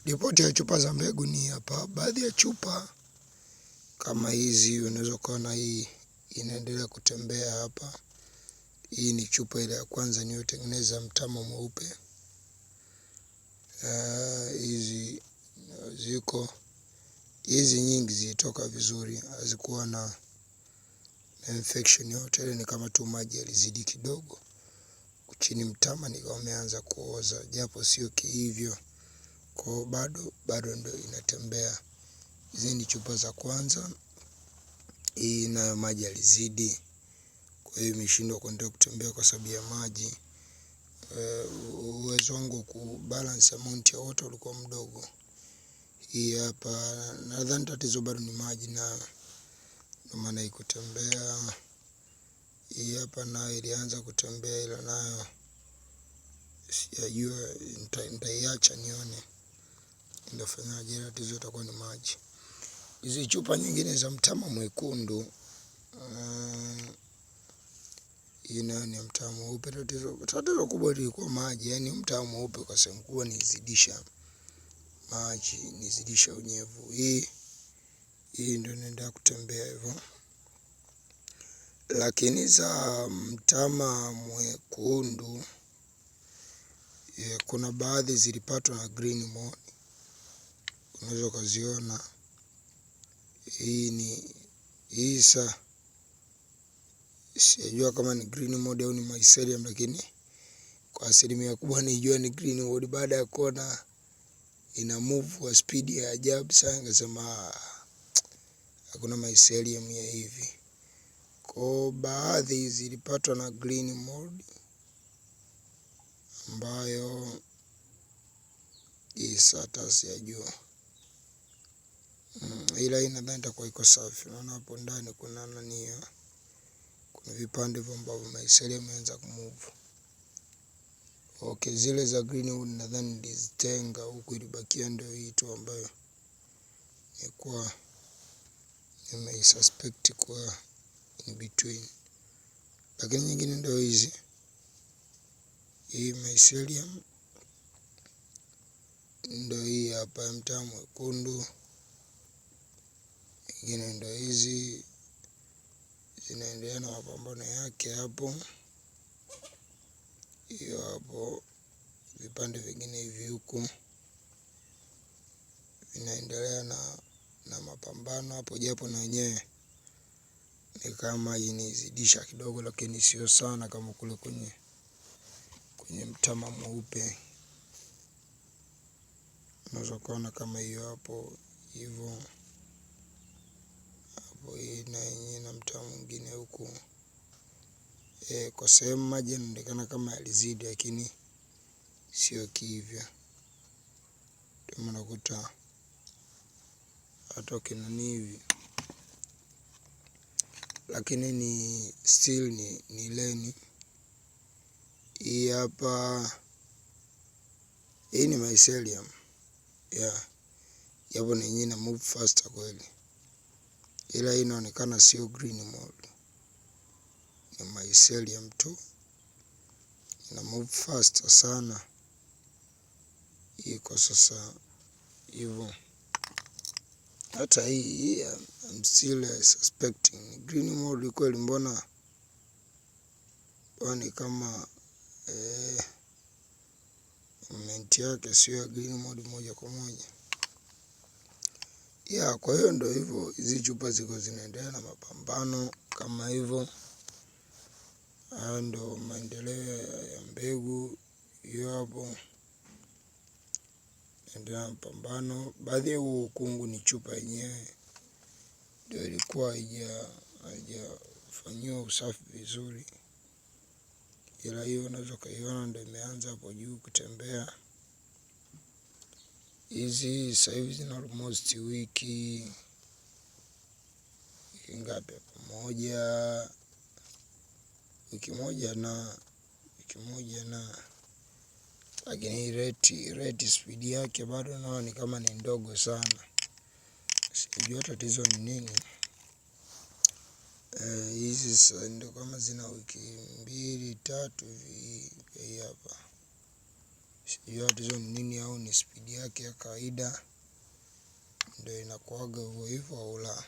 Ripoti ya chupa za mbegu ni hapa. Baadhi ya chupa kama hizi unaweza kuona hii inaendelea kutembea hapa. Hii ni chupa ile ya kwanza niliyotengeneza mtama mweupe. Hizi hizi nyingi zilitoka vizuri, hazikuwa na infection yote, ni kama tu maji yalizidi kidogo. Chini mtama nikawa umeanza kuoza, japo sio hivyo. Kwa bado ndio inatembea. Hizi ni chupa za kwanza. Hii nayo maji yalizidi, kwa hiyo imeshindwa kuendelea kutembea kwa sababu ya maji. Uwezo wangu kubalance amount ya water ulikuwa mdogo. Hii hapa nadhani tatizo bado ni maji na ndio maana haikutembea. Hii hapa nayo ilianza kutembea, ila nayo sijajua, nitaiacha nione ndafanyaje, tatizo itakuwa ni maji. Hizi chupa nyingine za mtama mwekundu, hii nayo ni mtama mweupe. Tatizo kubwa lilikuwa maji, yani mtama mweupe kwa sehemu kubwa nizidisha maji, nizidisha unyevu. Hii ndio inaendelea kutembea hivyo. Lakini za mtama mwekundu, kuna baadhi zilipatwa na green mold. Unaweza kuziona. Hii sijajua kama ni green mold au ni mycelium, lakini kwa asilimia kubwa nijua ni green mold. Baada ya kuona ina move kwa speed ya ajabu sana, nikasema hakuna mycelium ya hivi. Kwa baadhi zilipatwa na green mold ambayo hii sasa sijajua. Ila hii nadhani itakuwa iko safi. Unaona hapo ndani kuna kuna vipande ambavyo mycelium imeanza kumove. Okay, zile za green wood nadhani nilizitenga, huku ilibakia ndio hii tu ambayo nilikuwa nimeisuspect kwa in between. Lakini nyingine ndio hizi. Hii mycelium ndio hii hapa, mtama mwekundu. Nyingine ndio hizi zinaendelea na mapambano yake hapo. Hiyo hapo, vipande vingine hivi huku vinaendelea na mapambano hapo, japo na wenyewe ni kama inizidisha kidogo, lakini sio sana kama kule kwenye mtama mweupe. Unaweza kuona kama hiyo hapo hivyo. Hapo hii na yenyewe na mtama mwingine huku. Kwa sehemu maji yanaonekana kama yalizidi, lakini sio hivyo. Ndio maana unakuta hata ukinani hivi, lakini ni still ni leni. Hii hapa, hii ni mycelium. Japo na yenyewe na move faster kweli. Ila hii inaonekana sio green mold, ni mycelium tu, ina move faster sana. Iko sasa hivyo. Hata hii I'm still suspecting green mold kweli. Mbona ni kama movement yake sio green mold moja kwa moja. Kwa hiyo ndio hivyo, hizi chupa ziko zinaendelea na mapambano kama hivyo. Ndio maendeleo ya mbegu hiyo hapo. Ndio mapambano. Baadhi ya ukungu ni chupa yenyewe ndio ilikuwa haijafanyiwa usafi vizuri. Ila hiyo unaweza kuiona ndio imeanza hapo juu kutembea. Hizi sasa hivi zina almost wiki ngapi hapo, wiki moja na lakini rate speed yake bado nao ni kama ni ndogo sana. Sijui tatizo ni nini. Hizi ndio kama zina wiki 2-3 hivi hapa. Sijui tatizo ni nini, au ni spidi yake ya kawaida ndio inakuwaga hivyo hivyo au la.